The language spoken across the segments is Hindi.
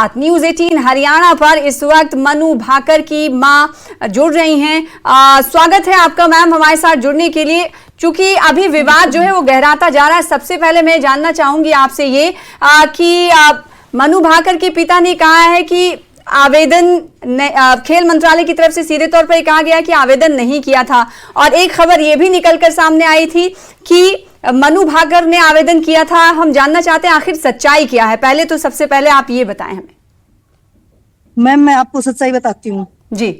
साथ न्यूज 18 हरियाणा पर इस वक्त मनु भाकर की मां जुड़ रही हैं। स्वागत है आपका मैम हमारे साथ जुड़ने के लिए। चूंकि अभी विवाद जो है वो गहराता जा रहा है, सबसे पहले मैं जानना चाहूंगी आपसे ये कि मनु भाकर के पिता ने कहा है कि आवेदन खेल मंत्रालय की तरफ से सीधे तौर पर कहा गया कि आवेदन नहीं किया था, और एक खबर ये भी निकलकर सामने आई थी कि मनु भाकर ने आवेदन किया था। हम जानना चाहते हैं आखिर सच्चाई क्या है। पहले तो सबसे पहले आप ये बताएं हमें। मैम मैं आपको सच्चाई बताती हूँ जी।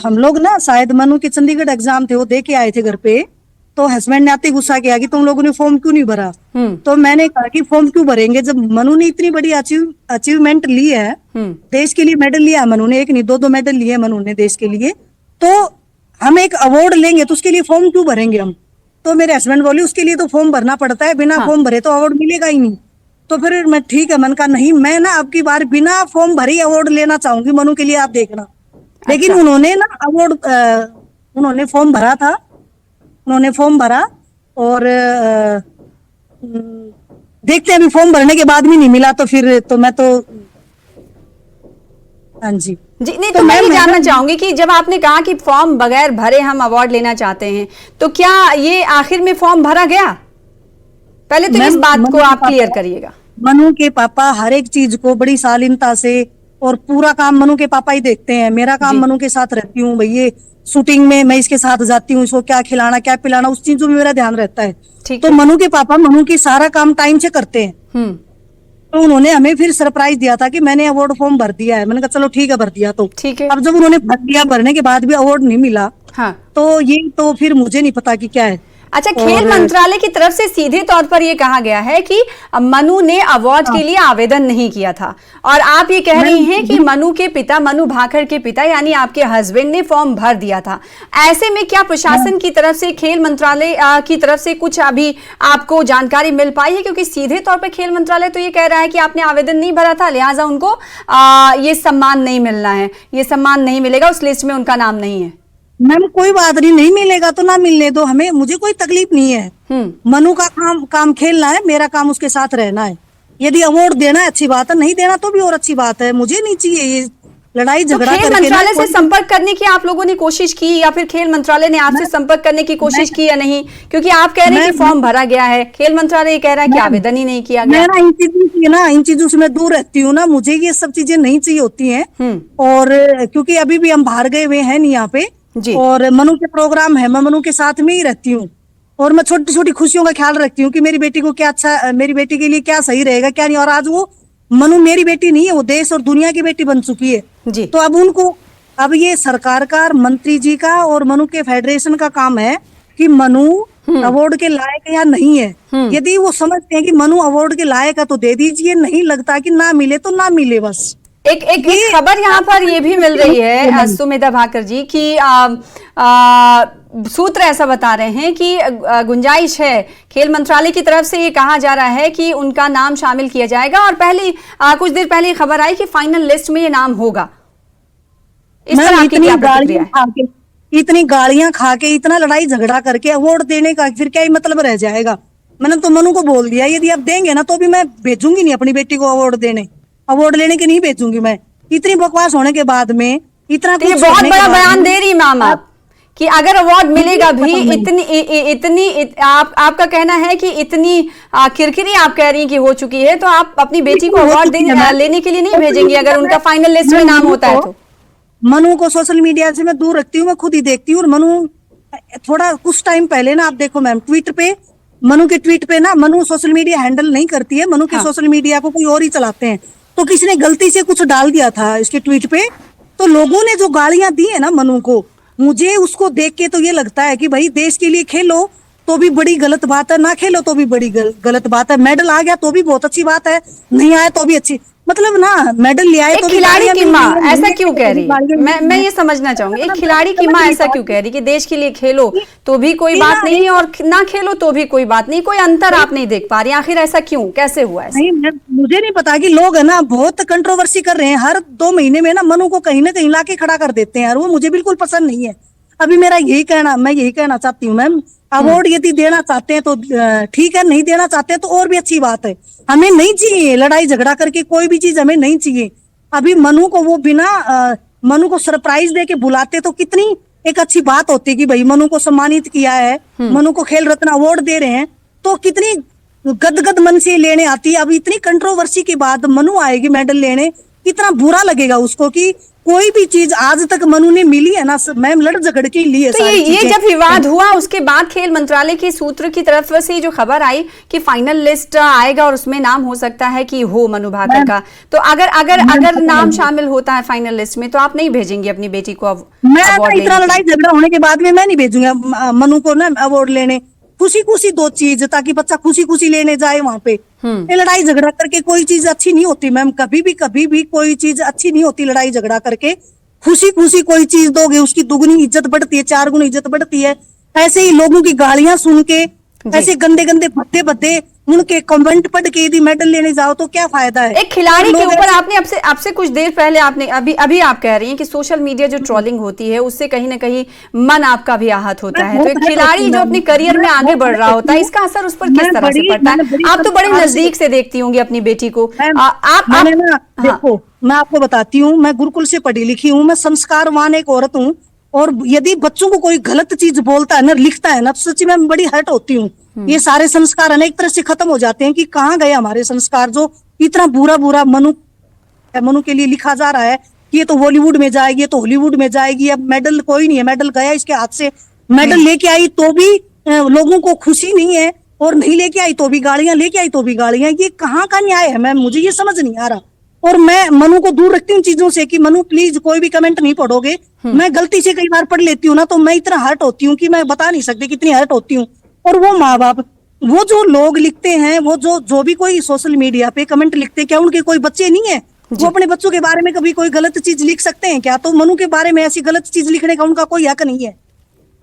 हम लोग ना शायद मनु के चंडीगढ़ एग्जाम थे, वो दे के आए थे घर पे, तो हस्बैंड ने आते गुस्सा किया कि तुम लोगों ने फॉर्म क्यों नहीं भरा। तो मैंने कहा कि फॉर्म क्यों भरेंगे जब मनु ने इतनी बड़ी अचीवमेंट ली है, देश के लिए मेडल लिया है मनु ने, एक नहीं दो मेडल लिए मनु ने देश के लिए, तो हम एक अवार्ड लेंगे तो उसके लिए फॉर्म क्यों भरेंगे हम। तो मेरे हस्बैंड बोले उसके लिए तो फॉर्म भरना पड़ता है, बिना फॉर्म भरे तो अवार्ड मिलेगा ही नहीं। तो फिर मैं ठीक है, मन का नहीं, मैं ना अब की बार बिना फॉर्म भरे अवार्ड लेना चाहूंगी मनु के लिए, आप देखना। लेकिन उन्होंने ना अवार्ड उन्होंने फॉर्म भरा था, उन्होंने फॉर्म भरा और देखते हैं अभी फॉर्म भरने के बाद भी नहीं मिला तो फिर तो मैं तो हाँ जी जी नहीं तो मैं ये जानना चाहूंगी कि जब आपने कहा कि फॉर्म बगैर भरे हम अवार्ड लेना चाहते हैं, तो क्या ये आखिर में फॉर्म भरा गया? पहले तो इस बात को आप क्लियर करिएगा। मनु के पापा हर एक चीज को बड़ी शालीनता से और पूरा काम मनु के पापा ही देखते हैं। मेरा काम मनु के साथ रहती हूँ भैया, शूटिंग में मैं इसके साथ जाती हूँ, इसको क्या खिलाना क्या पिलाना उस चीजों में मेरा ध्यान रहता है। तो मनु के पापा मनु की सारा काम टाइम से करते हैं। तो उन्होंने हमें फिर सरप्राइज दिया था कि मैंने अवार्ड फॉर्म भर दिया है। मैंने कहा चलो ठीक है, भर दिया तो ठीक है। अब जब उन्होंने भर दिया, भरने के बाद भी अवार्ड नहीं मिला, तो ये तो फिर मुझे नहीं पता कि क्या है। अच्छा, खेल मंत्रालय की तरफ से सीधे तौर पर ये कहा गया है कि मनु ने अवार्ड के लिए आवेदन नहीं किया था, और आप ये कह रही हैं कि मनु के पिता, मनु भाकर के पिता यानी आपके हस्बैंड ने फॉर्म भर दिया था। ऐसे में क्या प्रशासन की तरफ से, खेल मंत्रालय की तरफ से कुछ अभी आपको जानकारी मिल पाई है? क्योंकि सीधे तौर पर खेल मंत्रालय तो ये कह रहा है कि आपने आवेदन नहीं भरा था, लिहाजा उनको ये सम्मान नहीं मिलना है, ये सम्मान नहीं मिलेगा, उस लिस्ट में उनका नाम नहीं है। मैम कोई बात नहीं मिलेगा तो ना मिलने दो, हमें मुझे कोई तकलीफ नहीं है। मनु का काम खेलना है, मेरा काम उसके साथ रहना है। यदि अवार्ड देना है अच्छी बात है, नहीं देना तो भी और अच्छी बात है। मुझे नहीं चाहिए ये लड़ाई झगड़ा। खेल मंत्रालय से संपर्क करने की आप लोगों ने कोशिश की, या फिर खेल मंत्रालय ने आपसे संपर्क करने की कोशिश की या नहीं? क्योंकि आप कह रहे हैं कि फॉर्म भरा गया है, खेल मंत्रालय कह रहा है कि आवेदन ही नहीं किया गया। मैं इन चीजों से मैं दूर रहती हूँ ना, मुझे ये सब चीजें नहीं चाहिए होती है। और क्योंकि अभी भी हम बाहर गए हुए हैं नहीं यहाँ पे, और मनु के प्रोग्राम है, मैं मनु के साथ में ही रहती हूँ, और मैं छोटी छोटी खुशियों का ख्याल रखती हूँ कि मेरी बेटी को क्या अच्छा, मेरी बेटी के लिए क्या सही रहेगा क्या नहीं। और आज वो मनु मेरी बेटी नहीं है, वो देश और दुनिया की बेटी बन चुकी है। तो अब उनको, अब ये सरकार का, मंत्री जी का और मनु के फेडरेशन का काम है कि मनु अवार्ड के लायक या नहीं है। यदि वो समझते हैं कि मनु अवार्ड के लायक है तो दे दीजिए, नहीं लगता कि ना मिले तो ना मिले बस। एक खबर यहाँ पर ये भी मिल रही है सुमेधा भाकर जी की सूत्र ऐसा बता रहे हैं कि गुंजाइश है, खेल मंत्रालय की तरफ से ये कहा जा रहा है कि उनका नाम शामिल किया जाएगा, और पहले कुछ देर पहले खबर आई कि फाइनल लिस्ट में ये नाम होगा। इस पर आपकी क्या प्रतिक्रिया है? इतनी गालियां खा के, इतना लड़ाई झगड़ा करके अवार्ड देने का फिर क्या ही मतलब रह जाएगा। मैंने तो मनु को बोल दिया यदि आप देंगे ना तो भी मैं भेजूंगी नहीं अपनी बेटी को अवार्ड देने, अवार्ड लेने के नहीं भेजूंगी मैं। इतनी बकवास होने के बाद में इतना तो ये बहुत बड़ा बयान दे रही मैम आप कि अगर अवार्ड मिलेगा भी, इतनी आपका कहना है कि इतनी किरकिरी आप कह रही हैं कि हो चुकी है, तो आप अपनी बेटी को अवार्ड लेने के लिए नहीं भेजेंगी अगर उनका फाइनल लिस्ट में नाम होता है तो? मनु को सोशल मीडिया से मैं दूर रखती हूँ, मैं खुद ही देखती हूँ। और मनु थोड़ा कुछ टाइम पहले ना, आप देखो मैम, ट्वीट पे, मनु के ट्वीट पे ना, मनु सोशल मीडिया हैंडल नहीं करती है, मनु के सोशल मीडिया को कोई और ही चलाते हैं। तो किसी ने गलती से कुछ डाल दिया था इसके ट्वीट पे, तो लोगों ने जो गालियां दी है ना मनु को, मुझे उसको देख के तो ये लगता है कि भाई देश के लिए खेलो तो भी बड़ी गलत बात है, ना खेलो तो भी बड़ी गलत बात है। मेडल आ गया तो भी बहुत अच्छी बात है, नहीं आया तो भी अच्छी, मतलब ना मेडल ले आए तो खिलाड़ी की माँ ऐसा क्यों कह रही है? मैं ये समझना चाहूंगी, एक खिलाड़ी की माँ ऐसा क्यों कह रही कि देश के लिए खेलो तो भी कोई बात नहीं और ना खेलो तो भी कोई बात नहीं, कोई अंतर आप नहीं देख पा रही? आखिर ऐसा क्यों, कैसे हुआ है? नहीं, मुझे नहीं पता कि लोग है ना बहुत कंट्रोवर्सी कर रहे हैं, हर 2 महीने में ना मनु को कहीं ना कहीं लाके खड़ा कर देते हैं, और वो मुझे बिल्कुल पसंद नहीं है। अभी मेरा यही कहना, मैं यही कहना चाहती हूँ मैम, अवार्ड यदि देना चाहते हैं तो ठीक है, नहीं देना चाहते हैं तो और भी अच्छी बात है। हमें नहीं चाहिए लड़ाई झगड़ा करके कोई भी चीज, हमें नहीं चाहिए। अभी मनु को वो बिना मनु को सरप्राइज दे के बुलाते तो कितनी एक अच्छी बात होती कि भाई मनु को सम्मानित किया है, मनु को खेल रत्न अवार्ड दे रहे हैं, तो कितनी गदगद मन से लेने आती है। अब इतनी कंट्रोवर्सी के बाद मनु आएगी मेडल लेने, कितना बुरा लगेगा उसको कि कोई भी चीज आज तक मनु ने मिली है ना मैम, लड़ झगड़ के लिए। तो ये जब विवाद हुआ उसके बाद खेल मंत्रालय की सूत्र की तरफ से जो खबर आई कि फाइनल लिस्ट आएगा और उसमें नाम हो सकता है कि हो मनु भाकर का, तो अगर नाम शामिल होता है फाइनल लिस्ट में तो आप नहीं भेजेंगे अपनी बेटी को मैं इतना लड़ाई झगड़ा होने के बाद में मैं नहीं भेजूंगा मनु को ना अवार्ड लेने। खुशी खुशी दो चीज, ताकि बच्चा खुशी खुशी लेने जाए वहां पे। ये लड़ाई झगड़ा करके कोई चीज अच्छी नहीं होती मैम, कभी भी कोई चीज अच्छी नहीं होती लड़ाई झगड़ा करके। खुशी खुशी कोई चीज दोगे उसकी दुगनी इज्जत बढ़ती है, 4 गुना इज्जत बढ़ती है। ऐसे ही लोगों की गालियां सुन के, ऐसे गंदे गंदे भद्दे उनके कमेंट पढ़ के यदि मेडल लेने जाओ तो क्या फायदा है। एक खिलाड़ी के ऊपर आपने आपसे कुछ देर पहले आपने अभी आप कह रही हैं कि सोशल मीडिया जो ट्रोलिंग होती है उससे कहीं ना कहीं मन आपका भी आहत होता है। तो एक खिलाड़ी जो अपने करियर में आगे बढ़ रहा होता है, इसका असर उस पर किस तरह से पड़ता है? आप तो बड़े नजदीक से देखती होंगी अपनी बेटी को। देखो मैं आपको बताती हूँ, मैं गुरुकुल से पढ़ी लिखी हूँ, मैं संस्कारवान एक औरत हूँ, और यदि बच्चों को कोई गलत चीज बोलता है ना, लिखता है ना, तो सच्ची में बड़ी हर्ट होती हूँ। ये सारे संस्कार अनेक तरह से खत्म हो जाते हैं कि कहाँ गए हमारे संस्कार, जो इतना बुरा मनु के लिए लिखा जा रहा है कि ये तो बॉलीवुड में जाएगी, ये तो हॉलीवुड में जाएगी। अब मेडल कोई नहीं है, मेडल गया इसके हाथ से, मेडल लेके आई तो भी लोगों को खुशी नहीं है, और नहीं लेके आई तो भी गालियां, लेके आई तो भी गालियां। ये कहाँ का न्याय है मैम, मुझे ये समझ नहीं आ रहा। और मैं मनु को दूर रखती हूँ चीजों से कि मनु प्लीज कोई भी कमेंट नहीं पढ़ोगे। मैं गलती से कई बार पढ़ लेती हूँ ना, तो मैं इतना हर्ट होती हूँ कि मैं बता नहीं सकती कितनी हर्ट होती हूँ। और वो माँ बाप, वो जो लोग लिखते हैं, वो जो भी कोई सोशल मीडिया पे कमेंट लिखते हैं, क्या उनके कोई बच्चे नहीं है? वो अपने बच्चों के बारे में कभी कोई गलत चीज लिख सकते हैं क्या? तो मनु के बारे में ऐसी गलत चीज लिखने का उनका कोई हक नहीं है।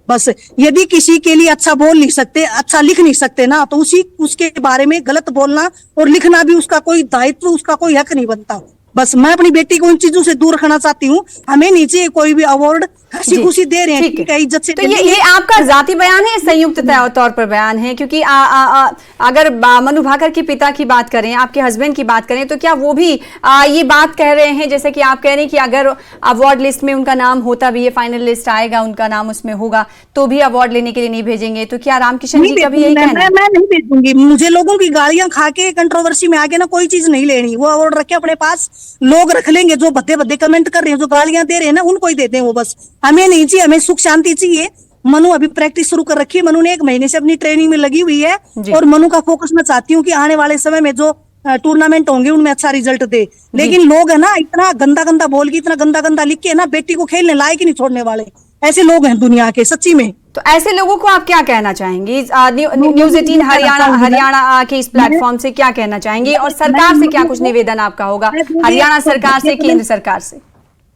बस यदि किसी के लिए अच्छा बोल नहीं सकते, अच्छा लिख नहीं सकते ना, तो उसके बारे में गलत बोलना और लिखना भी उसका कोई दायित्व, उसका कोई हक नहीं बनता। बस मैं अपनी बेटी को इन चीजों से दूर रखना चाहती हूँ। हमें नीचे कोई भी अवार्ड हंसी खुशी दे रहे हैं, ठीक है, इज्जत से। तो ये आपका जाती बयान है, संयुक्त तौर पर बयान है? क्योंकि अगर मनु भाकर के पिता की बात करें, आपके हस्बैंड की बात करें, तो क्या वो भी ये बात कह रहे हैं, जैसे कि आप कह रहे हैं कि अगर अवार्ड लिस्ट में उनका नाम होता भी है, फाइनल लिस्ट आएगा, उनका नाम उसमें होगा, तो भी अवार्ड लेने के लिए नहीं भेजेंगे? तो क्या रामकिशन जी का भी यही कहना है? मैं नहीं भेजूंगी। मुझे लोगों की गालियां खा के कंट्रोवर्सी में आके ना कोई चीज नहीं लेनी। वो अवार्ड रखे अपने पास, लोग रख लेंगे। जो भद्दे कमेंट कर रहे हैं, जो गालियां दे रहे हैं ना, उनको ही देते हैं वो। बस हमें नहीं चाहिए, हमें सुख शांति चाहिए। मनु अभी प्रैक्टिस शुरू कर रखी है, मनु ने 1 महीने से अपनी ट्रेनिंग में लगी हुई है, और मनु का फोकस मैं चाहती हूँ कि आने वाले समय में जो टूर्नामेंट होंगे उनमें अच्छा रिजल्ट दे। लेकिन लोग है ना, इतना गंदा बोल के, इतना गंदा लिख के ना, बेटी को खेलने लायक ही नहीं छोड़ने वाले। ऐसे लोग हैं दुनिया के, सच्ची में। तो ऐसे लोगों को आप क्या कहना चाहेंगे? न्यूज़ 18 हरियाणा के इस प्लेटफॉर्म से क्या कहना चाहेंगे? और सरकार से क्या कुछ निवेदन आपका होगा, हरियाणा सरकार से, केंद्र सरकार से?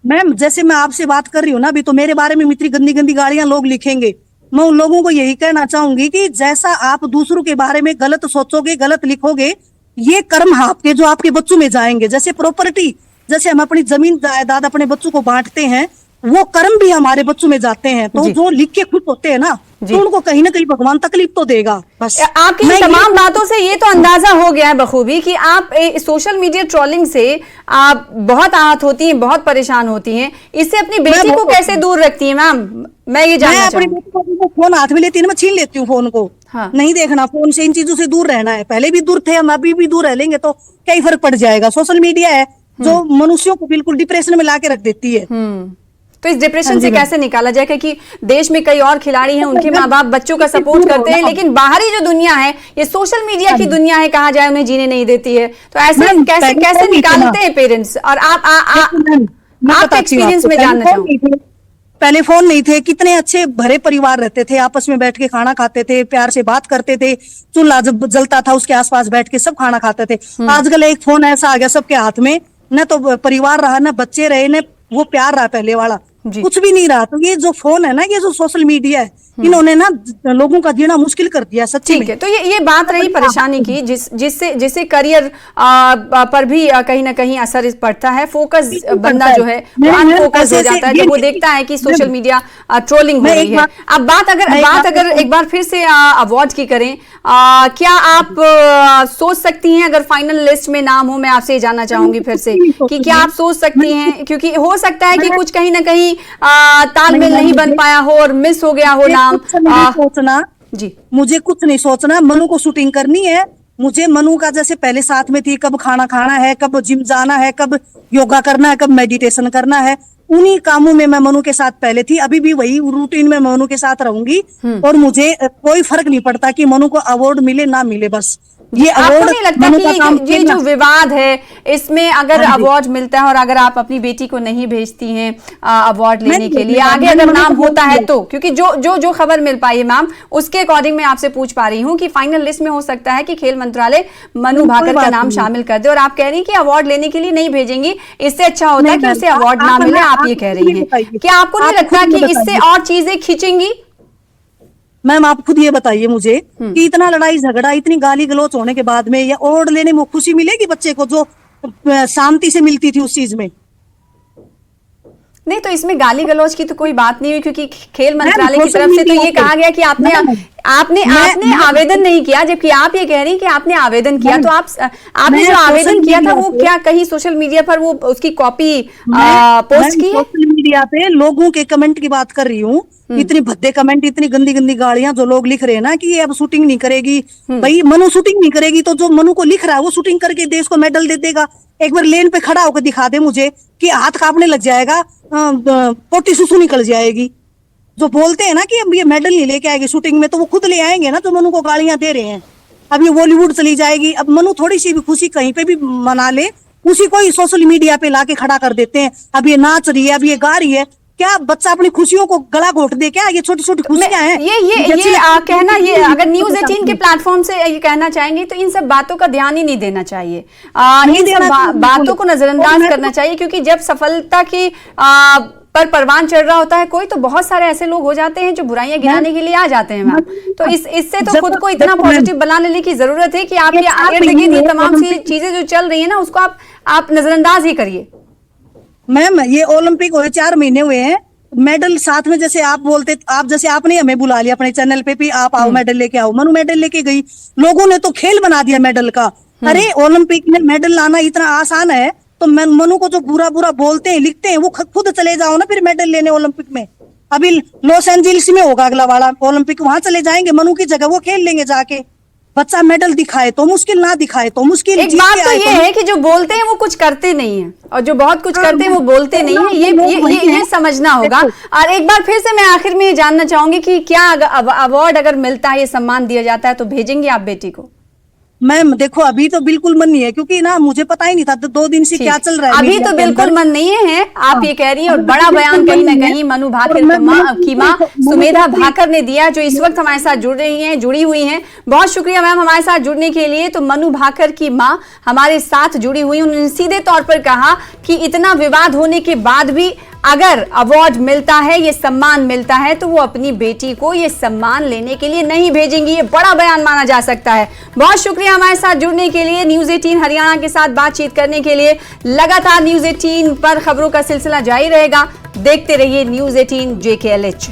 मैम जैसे मैं आपसे बात कर रही हूँ ना अभी, तो मेरे बारे में इतनी गंदी गालियां लोग लिखेंगे। मैं उन लोगों को यही कहना चाहूंगी कि जैसा आप दूसरों के बारे में गलत सोचोगे, गलत लिखोगे, ये कर्म आपके जो आपके बच्चों में जाएंगे। जैसे प्रॉपर्टी, जैसे हम अपनी जमीन जायदाद अपने बच्चों को बांटते हैं, वो कर्म भी हमारे बच्चों में जाते हैं। तो जो लिख के खुश होते हैं ना, तो उनको कहीं ना कहीं भगवान तकलीफ तो देगा। बस आपकी तमाम बातों से ये तो अंदाजा हो गया है बखूबी कि आप सोशल मीडिया ट्रोलिंग से आप बहुत आहत होती हैं, बहुत परेशान होती हैं। इससे अपनी बेटी को कैसे दूर रखती हैं मैम? मैं ये जानना अपनी बेटी को फोन हाथ में लेती है, मैं छीन लेती हूँ फोन को। नहीं देखना फोन से, इन चीजों से दूर रहना है। पहले भी दूर थे हम, अभी भी दूर रह लेंगे तो क्या ही फर्क पड़ जाएगा। सोशल मीडिया है जो मनुष्यों को बिल्कुल डिप्रेशन में ला के रख देती है। तो इस डिप्रेशन से कैसे निकाला जाए? क्योंकि देश में कई और खिलाड़ी हैं, उनके माँ बाप बच्चों का सपोर्ट करते हैं, लेकिन बाहरी जो दुनिया है, ये सोशल मीडिया की दुनिया है, कहा जाए, उन्हें जीने नहीं देती है। तो ऐसे कैसे निकालते हैं पेरेंट्स? और आपके एक्सपीरियंस में जानना चाहूंगी। पहले फोन नहीं थे, कितने अच्छे भरे परिवार रहते थे, आपस में बैठ के खाना खाते थे, प्यार से बात करते थे, चूल्हा जब जलता था उसके आसपास बैठ के सब खाना खाते थे। आजकल एक फोन ऐसा आ गया सबके हाथ में, न तो परिवार रहा, न बच्चे रहे, न वो प्यार रहा पहले वाला। जी। कुछ भी नहीं रहा। तो ये जो फोन है ना, ये जो सोशल मीडिया है, इन्होंने ना लोगों का जीना मुश्किल कर दिया सच्ची ठीक में। है, तो ये बात रही परेशानी की, जिससे करियर पर भी कहीं ना कहीं असर पड़ता है। फोकस बंदा जो है वो अनफोकस हो जाता है जब वो देखता है कि सोशल मीडिया ट्रोलिंग हो रही है। अब बात अगर एक बार फिर से अवार्ड की करें, क्या आप सोच सकती हैं, अगर फाइनल लिस्ट में नाम हो, मैं आपसे ये जानना चाहूंगी फिर से कि क्या आप सोच सकती हैं, क्योंकि हो सकता है कि कुछ कहीं ना कहीं तालमेल नहीं बन पाया हो और मिस हो गया हो नाम। कुछ नहीं सोचना जी, मुझे कुछ नहीं सोचना। मनु को शूटिंग करनी है, मुझे मनु का जैसे पहले साथ में थी, कब खाना खाना है, कब जिम जाना है, कब योगा करना है, कब मेडिटेशन करना है, उन्हीं कामों में मैं मनु के साथ पहले थी, अभी भी वही रूटीन में मनु के साथ रहूंगी। और मुझे कोई फर्क नहीं पड़ता कि मनु को अवार्ड मिले ना मिले। बस ये आपको अवार्ड नहीं लगता कि ये जो विवाद है इसमें अगर अवार्ड मिलता है और अगर आप अपनी बेटी को नहीं भेजती हैं अवार्ड लेने के लिए, आगे अगर नाम होता है तो, क्योंकि जो खबर मिल पाई है मैम उसके अकॉर्डिंग मैं आपसे पूछ पा रही हूँ कि फाइनल लिस्ट में हो सकता है कि खेल मंत्रालय मनु भाकर का नाम शामिल कर दे, और आप कह रही हैं कि अवार्ड लेने के लिए नहीं भेजेंगी, इससे अच्छा होता है कि उसे अवार्ड ना मिले, आप ये कह रही हैं। क्या आपको नहीं लगता कि इससे और चीजें खींचेंगी? मैम आप खुद ये बताइए मुझे कि इतना लड़ाई झगड़ा, इतनी गाली गलौच होने के बाद में या अवार्ड लेने में खुशी मिलेगी बच्चे को जो शांति से मिलती थी उस चीज में? नहीं, तो इसमें गाली गलौज की तो कोई बात नहीं हुई, क्योंकि खेल मंत्रालय की तरफ से तो ये कहा गया कि आपने आवेदन नहीं किया, जबकि आप ये कह रही हैं कि आपने आवेदन किया। तो आपने जो आवेदन किया था वो क्या कहीं सोशल मीडिया पर वो उसकी कॉपी पोस्ट की है? सोशल मीडिया पे लोगों के कमेंट की बात कर रही हूँ। इतनी भद्दे कमेंट, इतनी गंदी गंदी गालियां जो लोग लिख रहे हैं ना कि ये अब शूटिंग नहीं करेगी। भाई मनु शूटिंग नहीं करेगी तो जो मनु को लिख रहा है वो शूटिंग करके देश को मेडल दे देगा। एक बार लेन पे खड़ा होकर दिखा दे मुझे कि हाथ कांपने लग जाएगा, पोटी सुसु निकल जाएगी। जो बोलते हैं ना कि अब ये मेडल नहीं लेके आएगी शूटिंग में, तो वो खुद ले आएंगे ना जो मनु को गालियां दे रहे हैं। अब ये बॉलीवुड चली जाएगी। अब मनु थोड़ी सी भी खुशी कहीं पे भी मना ले, उसी को ही सोशल मीडिया पे लाके खड़ा कर देते हैं। अब ये नाच रही है, अब ये गा रही है, क्या बच्चा अपनी खुशियों को गला घोट दे क्या? ये छोटी छोटी खुशियां हैं। ये कहना, ये अगर न्यूज़ 18 के प्लेटफॉर्म से ये कहना चाहेंगे तो इन सब बातों का ध्यान ही नहीं देना चाहिए, इन सब बातों को नजरअंदाज करना चाहिए, क्योंकि जब सफलता की पर परवान चढ़ रहा होता है कोई, तो बहुत सारे ऐसे लोग हो जाते हैं जो बुराइयां गिराने के लिए आ जाते हैं मैम। तो इससे तो खुद को इतना पॉजिटिव बना लेने की जरूरत है कि आप ये इर्द गिर्द ये तमाम सी चीजें जो चल रही है ना उसको आप नजरअंदाज ही करिए। मैम ये ओलंपिक हुए 4 महीने हुए हैं, मेडल साथ में जैसे आप बोलते, आप जैसे आपने हमें बुला लिया अपने चैनल पे भी, आप आओ मेडल लेके आओ। मनु मेडल लेके गई, लोगों ने तो खेल बना दिया मेडल का। अरे ओलंपिक में मेडल लाना इतना आसान है तो मनु को जो बुरा बुरा बोलते हैं लिखते हैं वो खुद चले जाओ ना फिर मेडल लेने ओलंपिक में। अभी लॉस एंजलिस में होगा अगला वाला ओलंपिक, वहां चले जाएंगे मनु की जगह, वो खेल लेंगे जाके। बच्चा मेडल दिखाए तो मुश्किल, ना दिखाए तो मुश्किल। एक बात तो ये है कि जो बोलते हैं वो कुछ करते नहीं है, और जो बहुत कुछ करते हैं वो बोलते नहीं है, ये समझना होगा। और एक बार फिर से मैं आखिर में ये जानना चाहूंगी कि क्या अवार्ड अगर मिलता है, ये सम्मान दिया जाता है, तो भेजेंगे आप बेटी को? मैम देखो अभी तो बिल्कुल मन नहीं है, क्योंकि ना मुझे पता ही नहीं था 2 दिन से क्या चल रहा है। अभी तो बिल्कुल मन नहीं है, आप ये कह रही हैं, और बड़ा बयान कहीं ना कहीं मनु भाकर की मां सुमेधा भाकर ने दिया, जो इस वक्त हमारे साथ जुड़ी हुई हैं। बहुत शुक्रिया मैम हमारे साथ जुड़ने के लिए। तो मनु भाकर की मां हमारे साथ जुड़ी हुई, उन्होंने सीधे तौर पर कहा कि इतना विवाद होने के बाद भी अगर अवार्ड मिलता है, ये सम्मान मिलता है, तो वो अपनी बेटी को ये सम्मान लेने के लिए नहीं भेजेंगी। ये बड़ा बयान माना जा सकता है। बहुत शुक्रिया हमारे साथ जुड़ने के लिए, न्यूज़ 18 हरियाणा के साथ बातचीत करने के लिए। लगातार न्यूज़ 18 पर खबरों का सिलसिला जारी रहेगा। देखते रहिए न्यूज़ 18 JKLH।